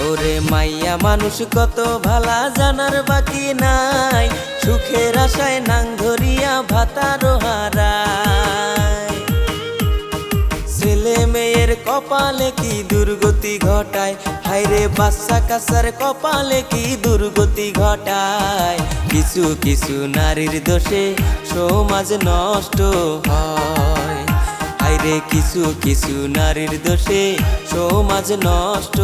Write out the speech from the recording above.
ওরে মাইয়া মানুষ কত ভালা জানার বাকি নাই, সুখের আশায় নাং ধরিয়া ভাতারো হারায়। ছেলে মেয়ের কপালে কি দুর্গতি ঘটায়, হায়রে বাচ্চা কাচ্চার কপালে কি দুর্গতি ঘটায়। কিছু কিছু নারীর দোষে সমাজ নষ্ট হয়, হায়রে কিছু কিছু নারীর দোষে সমাজ নষ্ট